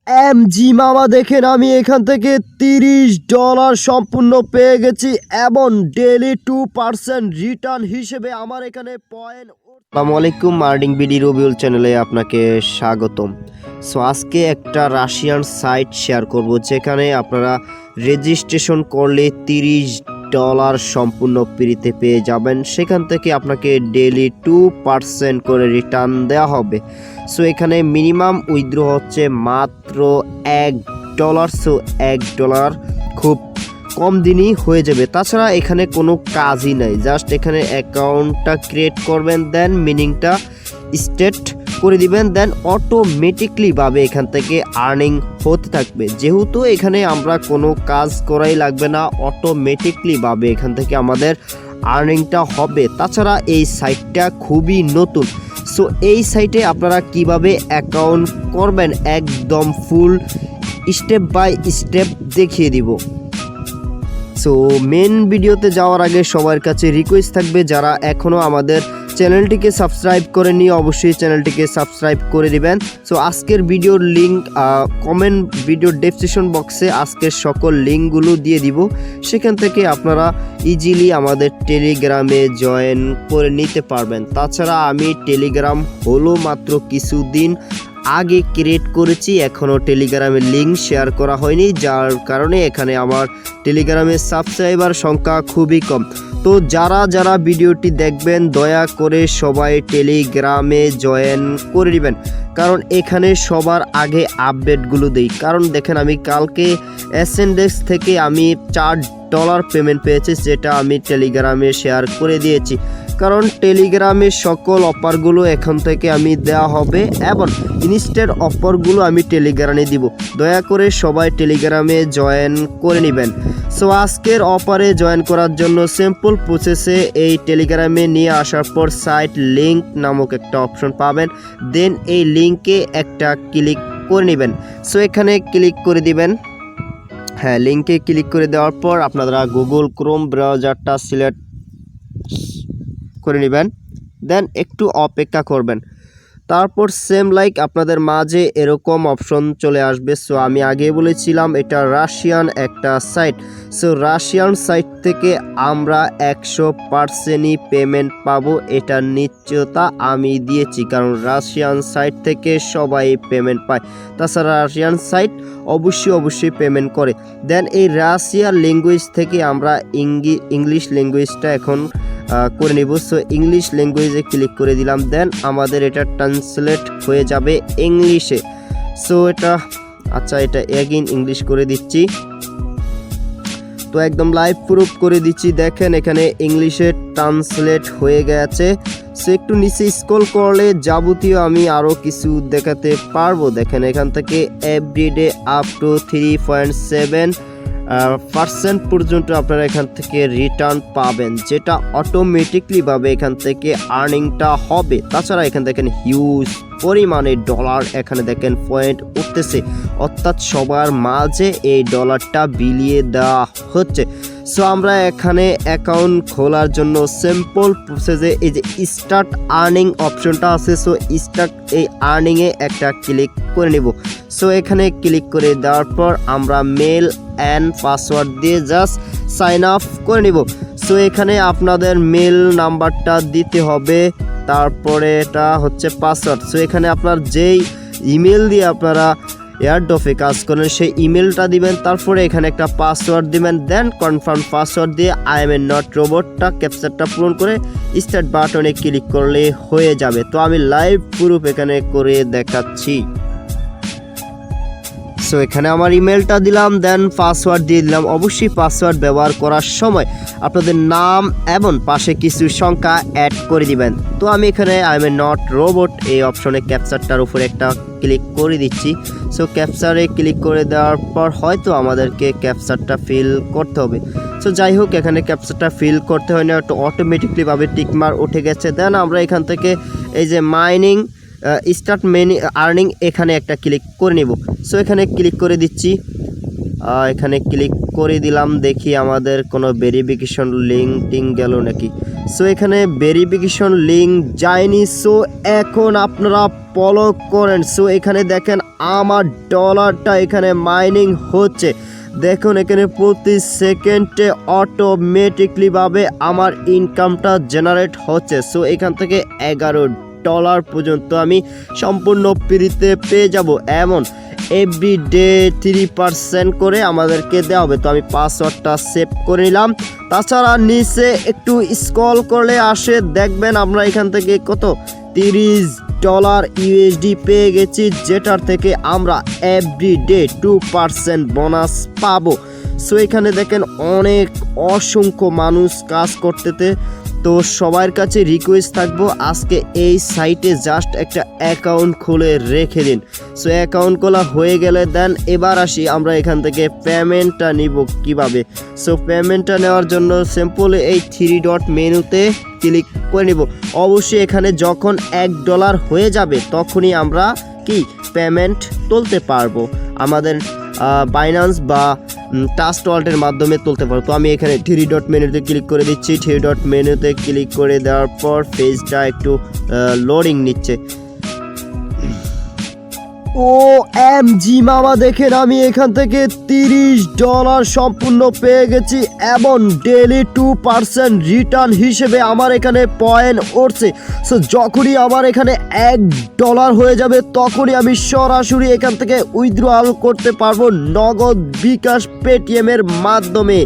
MG মামা দেখেন আমি এখান থেকে $30 সম্পূর্ণ পেয়ে গেছি এবং ডেলি 2% রিটার্ন হিসেবে আমার এখানে পয়েন্ট। আসসালামু আলাইকুম, মার্নিং বিডি রবিউল চ্যানেলে আপনাকে স্বাগতম। সো আজকে একটা রাশিয়ান সাইট শেয়ার করব যেখানে আপনারা রেজিস্ট্রেশন করলে $30 সম্পূর্ণ ফ্রিতে পেয়ে যাবেন। সেখান থেকে আপনাকে ডেলি 2% করে রিটার্ন দেওয়া হবে। সো এখানে মিনিমাম উইথড্র হচ্ছে মাত্র $1। সো $1 খুব কম দিনই হয়ে যাবে। তাছাড়া এখানে কোনো কাজই নাই, জাস্ট এখানে অ্যাকাউন্টটা ক্রিয়েট করবেন, দেন মিনিংটা স্টেট করে দিবেন, দেন অটোমেটিকলি ভাবে এখান থেকে আর্নিং হতে থাকবে। যেহেতু এখানে আমরা কোনো কাজ করাই লাগবে না, অটোমেটিকলি ভাবে এখান থেকে আমাদের আর্নিংটা হবে। তাছাড়া এই সাইটটা খুবই নতুন। সো এই সাইটে আপনারা কিভাবে অ্যাকাউন্ট করবেন একদম ফুল স্টেপ বাই স্টেপ দেখিয়ে দিব। সো মেন ভিডিওতে যাওয়ার আগে সবার কাছে রিকোয়েস্ট থাকবে, যারা এখনও আমাদের চ্যানেলটিকে সাবস্ক্রাইব করেননি অবশ্যই চ্যানেলটিকে সাবস্ক্রাইব করে দিবেন। সো আজকের ভিডিওর লিঙ্ক কমেন্ট ভিডিওর ডেসক্রিপশন বক্সে আজকের সকল লিঙ্কগুলো দিয়ে দিব, সেখান থেকে আপনারা ইজিলি আমাদের টেলিগ্রামে জয়েন করে নিতে পারবেন। তাছাড়া আমি টেলিগ্রাম হলো মাত্র কিছুদিন আগে ক্রিয়েট করেছি, এখনও টেলিগ্রামের লিঙ্ক শেয়ার করা হয়নি, যার কারণে এখানে আমার টেলিগ্রামের সাবস্ক্রাইবার সংখ্যা খুবই কম। তো যারা যারা ভিডিওটি দেখবেন দয়া করে সবাই টেলিগ্রামে জয়েন করে নেবেন, কারণ এখানে সবার আগে আপডেটগুলো দেই। কারণ দেখেন আমি কালকে এসএনডেক্স থেকে আমি $4 পেমেন্ট পেয়েছি, যেটা আমি টেলিগ্রামে শেয়ার করে দিয়েছি। কারণ টেলিগ্রামের সকল অফারগুলো এখন থেকে আমি দেওয়া হবে এবং ইনস্ট্যান্ট অফারগুলো আমি টেলিগ্রামে দিব। দয়া করে সবাই টেলিগ্রামে জয়েন করে নেবেন। সো আজকের অফারে জয়েন করার জন্য সিম্পল প্রসেসে এই টেলিগ্রামে নিয়ে আসার পর সাইট লিঙ্ক নামক একটা অপশন পাবেন, দেন এই লিঙ্কে একটা ক্লিক করে নেবেন। সো এখানে ক্লিক করে দিবেন। হ্যাঁ, লিঙ্কে ক্লিক করে দেওয়ার পর আপনারা গুগল ক্রোম ব্রাউজারটা সিলেক্ট করে নেবেন, দেন একটু অপেক্ষা করবেন। তারপর সেম লাইক আপনাদের মাঝে এরকম অপশন চলে আসবে। সো আমি আগে বলেছিলাম এটা রাশিয়ান একটা সাইট। সো রাশিয়ান সাইট থেকে আমরা 100%ই পেমেন্ট পাবো, এটা নিশ্চয়তা আমি দিয়েছি, কারণ রাশিয়ান সাইট থেকে সবাই পেমেন্ট পায়। তাছাড়া রাশিয়ান সাইট অবশ্যই পেমেন্ট করে। দেন এই রাশিয়ান ল্যাঙ্গুয়েজ থেকে আমরা ইংলিশ ল্যাঙ্গুয়েজটা এখন করে নিব। সো ইংলিশ ল্যাঙ্গুয়েজে ক্লিক করে দিলাম, দেন আমাদের এটা ট্রান্সলেট হয়ে যাবে ইংলিশে। সো এটা এটা এগেইন ইংলিশ করে দিচ্ছি। তো একদম লাইভ প্রুফ করে দিচ্ছি, দেখেন এখানে ইংলিশে ট্রান্সলেট হয়ে গেছে। সো একটু নিচে স্ক্রল করলে যাবতীয় আমি আরও কিছু দেখাতে পারবো। দেখেন এখান থেকে এভরিডে আপ টু 3.7% পর্যন্ত আপনারা এখান থেকে রিটার্ন পাবেন, যেটা অটোমেটিকলি ভাবে এখান থেকে আর্নিংটা হবে। তাছাড়া এখান দেখেন হিউজ পরিমাণে ডলার এখানে দেখেন পয়েন্ট উঠতেছে, অর্থাৎ সবার মাঝে এই ডলারটা বিলিয়ে দেওয়া হচ্ছে। সো আমরা এখানে অ্যাকাউন্ট খোলার জন্য সিম্পল প্রসেসে এই যে স্টার্ট আর্নিং অপশনটা আছে, সো স্টার্ট এই আর্নিংয়ে একটা ক্লিক করে নেব। সো এখানে ক্লিক করে দেওয়ার পর আমরা মেল অ্যান্ড পাসওয়ার্ড দিয়ে জাস্ট সাইন আপ করে নিব। সো এখানে আপনাদের মেল নাম্বারটা দিতে হবে, তারপরে এটা হচ্ছে পাসওয়ার্ড। সো এখানে আপনার যেই ইমেল দিয়ে আপনারা এয়ারড্রপে কাজ করেন সেই ইমেলটা দিবেন, তারপরে এখানে একটা পাসওয়ার্ড দিবেন, দেন কনফার্ম পাসওয়ার্ড দিয়ে আই এম এ নট রোবটটা ক্যাপচারটা পূরণ করে স্টার্ট বাটনে ক্লিক করলে হয়ে যাবে। তো আমি লাইভ প্রুফ এখানে করে দেখাচ্ছি। সো এখানে আমার ইমেলটা দিলাম, দেন পাসওয়ার্ড দিয়ে দিলাম। অবশ্যই পাসওয়ার্ড ব্যবহার করার সময় আপনাদের নাম এবং পাশে কিছু সংখ্যা অ্যাড করে দিবেন। তো আমি এখানে I M A not robot এই অপশনে ক্যাপচারটার উপরে একটা ক্লিক করে দিচ্ছি। সো ক্যাপচারে ক্লিক করে দেওয়ার পর হয়তো আমাদেরকে ক্যাপচারটা ফিল করতে হবে। সো যাই হোক, এখানে ক্যাপচারটা ফিল করতে হয় না, একটু অটোমেটিকলিভাবে টিকমার উঠে গেছে। দেন আমরা এখান থেকে এই যে মাইনিং স্টার্ট আর্নিং এখানে একটা ক্লিক করে নেব। সো এখানে ক্লিক করে দিচ্ছি। এখানে ক্লিক করে দিলাম, দেখি আমাদের কোনো ভেরিফিকেশন লিঙ্ক টিং গেল নাকি। সো এখানে ভেরিফিকেশন লিঙ্ক যায়নি। সো এখন আপনারা ফলো করেন। সো এখানে দেখেন আমার ডলারটা এখানে মাইনিং হচ্ছে। দেখুন এখানে প্রতি সেকেন্ডে অটোমেটিকলিভাবে আমার ইনকামটা জেনারেট হচ্ছে। সো এখান থেকে $11 পর্যন্ত আমি সম্পূর্ণ ফ্রিতে পেয়ে যাব। এমন এভরিডে 3% করে আমাদেরকে দেওয়া হবে। তো আমি পাসওয়ার্ডটা সেভ করে নিলাম। তাছাড়া নিচে একটু স্ক্রল করলে আসে, দেখবেন আমরা এখান থেকে কত $30 USD পেয়ে গেছি, যেটার থেকে আমরা এভরিডে 2% বোনাস পাবো। সো এখানে দেখেন অনেক অসংখ্য মানুষ কাজ করতেতে। তো সবার কাছে রিকোয়েস্ট থাকবো, আজকে এই সাইটে জাস্ট একটা অ্যাকাউন্ট খুলে রেখে দিন। সো অ্যাকাউন্ট খোলা হয়ে গেলে দেন এবার আসি আমরা এখান থেকে পেমেন্টটা নিব কিভাবে। সো পেমেন্টটা নেওয়ার জন্য সিম্পল এই 3 ডট মেনুতে ক্লিক করে নিব। অবশ্যই এখানে যখন $1 হয়ে যাবে তখনই আমরা কি পেমেন্ট তুলতে পারবো, আমাদের বাইন্যান্স বা ট্রাস্ট ওয়ালেটের মাধ্যমে তুলতে পারো। তো আমি এখানে 3 ডট মেনুতে ক্লিক করে দিচ্ছি। 3 ডট মেনুতে ক্লিক করে দেওয়ার পর পেজটা একটু লোডিং নিচ্ছে। OMG মামা, দেখেন আমি এখান থেকে $30 সম্পূর্ণ পেয়ে গেছি এবং ডেলি 2% রিটার্ন হিসেবে আমার এখানে পয়েন্ট উঠছে। সো যখনই আমার এখানে $1 হয়ে যাবে তখনই আমি সরাসরি এখান থেকে উইথড্রয়াল করতে পারবো নগদ, বিকাশ, পেটিএমের মাধ্যমে।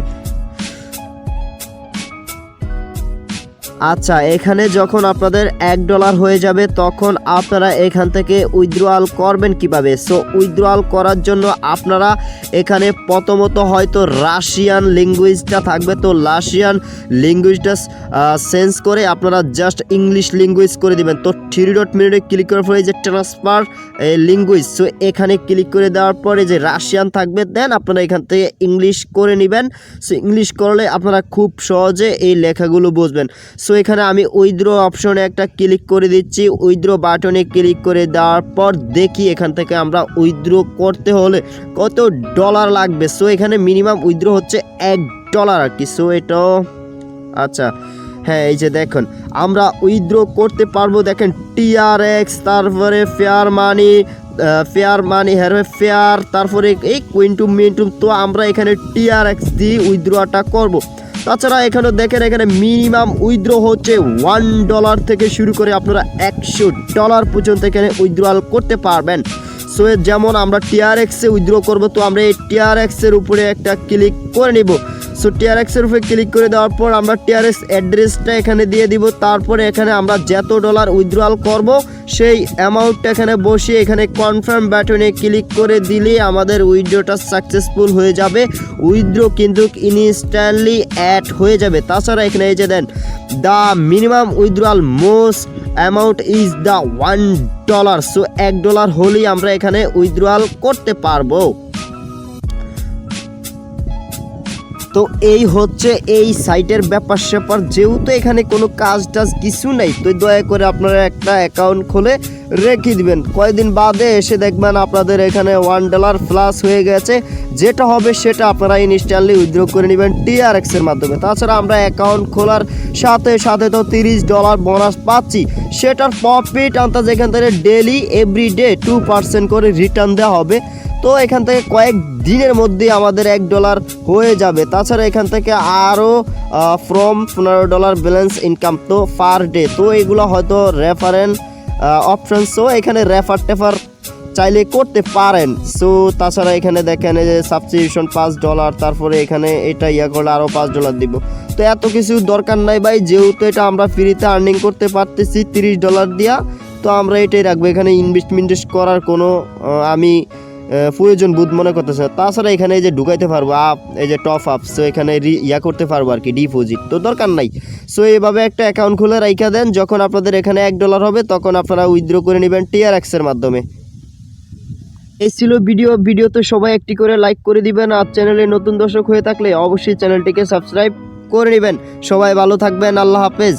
আচ্ছা, এখানে যখন আপনাদের $1 হয়ে যাবে তখন আপনারা এখান থেকে উইথড্রয়াল করবেন কিভাবে। সো উইথড্রয়াল করার জন্য আপনারা এখানে প্রথমত হয়তো রাশিয়ান ল্যাঙ্গুয়েজটা থাকবে। তো রাশিয়ান ল্যাঙ্গুয়েজটা চেঞ্জ করে আপনারা জাস্ট ইংলিশ ল্যাঙ্গুয়েজ করে দিবেন। তো 3 ডট মেনুতে ক্লিক করার পরে যে ট্রান্সফার ল্যাঙ্গুয়েজ, সো এখানে ক্লিক করে দেওয়ার পরে যে রাশিয়ান থাকবে, দেন আপনারা এখান থেকে ইংলিশ করে নেবেন। সো ইংলিশ করলে আপনারা খুব সহজে এই লেখাগুলো বুঝবেন। সো এখানে আমি উইথড্র অপশনে একটা ক্লিক করে দিচ্ছি। উইথড্র বাটনে ক্লিক করে দেওয়ার পর দেখি এখান থেকে আমরা উইথড্র করতে হলে কত ডলার লাগবে। সো এখানে মিনিমাম উইথড্র হচ্ছে $1 আর কি। সো এটাও আচ্ছা, হ্যাঁ, এই যে দেখুন আমরা উইথড্র করতে পারবো। দেখেন TRX, তারপরে ফেয়ার মানি ফেয়ার, তারপরে এই কুইন্টুম মিন্টুম। তো আমরা এখানে TRX দিয়ে উইথড্রটা করব। তাছাড়া এখানে দেখেন এখানে মিনিমাম উইথড্র হচ্ছে $1 থেকে শুরু করে আপনারা $100 পর্যন্ত এখানে উইথড্রয়াল করতে পারবেন। সো যেমন আমরা TRX-এ উইথড্র করব, তো আমরা এই TRX-এর উপরে একটা ক্লিক করে নিব। সো TRX-এর উপরে ক্লিক করে দেওয়ার পর আমরা TRX অ্যাড্রেসটা এখানে দিয়ে দিব। তারপরে এখানে আমরা যত ডলার উইথড্রয়াল করব সেই অ্যামাউন্টটা এখানে বসিয়ে এখানে কনফার্ম বাটনে ক্লিক করে দিলে আমাদের উইথড্রটা সাকসেসফুল হয়ে যাবে। উইথড্র কিন্তু ইনস্ট্যান্টলি অ্যাড হয়ে যাবে। তাছাড়া এখানে এই যে then the minimum withdrawal most amount is the $1। So $1 হলেই আমরা এখানে উইথড্রয়াল করতে পারবো। তো এই হচ্ছে এই সাইটের ব্যাপার স্যাপার। যেহেতু এখানে কোনো কাজ টাজ কিছু নেই, তো দয়া করে আপনারা একটা অ্যাকাউন্ট খুলে রেখে দিবেন। কয়েকদিন বাদে এসে দেখবেন আপনাদের এখানে $1 প্লাস হয়ে গেছে। যেটা হবে সেটা আপনারা ইনস্ট্যান্টলি উইথড্র করে নেবেন TRX-এর মাধ্যমে। তাছাড়া আমরা অ্যাকাউন্ট খোলার সাথে সাথে তো $30 বোনাস পাচ্ছি, সেটার প্রফিট আনতে যেখান থেকে ডেলি এভরিডে 2% করে রিটার্ন দেওয়া হবে। তো এখান থেকে কয়েক দিনের মধ্যে আমাদের $1 হয়ে যাবে। তাছাড়া এখান থেকে আরও ফ্রম $15 ব্যালেন্স ইনকাম তো পার ডে। তো এগুলো হয়তো রেফারেন্স অপশন। সো এখানে রেফার চাইলে করতে পারেন। সো তাছাড়া এখানে দেখেন যে সাবস্ক্রিপশন $5, তারপরে এখানে এটা করলে আরও $5 দিব। তো এত কিছু দরকার নাই ভাই, যেহেতু এটা আমরা ফ্রিতে আর্নিং করতে পারতেছি $30 দিয়া, তো আমরা এটাই রাখবো। এখানে ইনভেস্টমেন্ট করার কোনো আমি প্রয়োজন বোধ মনে করতেছে। তাছাড়া এখানে এই যে ঢুকাইতে পারবো এই যে টপ আপ, সো এখানে করতে পারবো আর কি, ডিপোজিট তো দরকার নাই। সো এইভাবে একটা অ্যাকাউন্ট খুলে রাইখা দেন, যখন আপনাদের এখানে $1 হবে তখন আপনারা উইথড্র করে নেবেন TRX-এর মাধ্যমে। এই ছিল ভিডিওতে সবাই একটি করে লাইক করে দিবেন। আর চ্যানেলে নতুন দর্শক হয়ে থাকলে অবশ্যই চ্যানেলটিকে সাবস্ক্রাইব করে নেবেন। সবাই ভালো থাকবেন, আল্লাহ হাফেজ।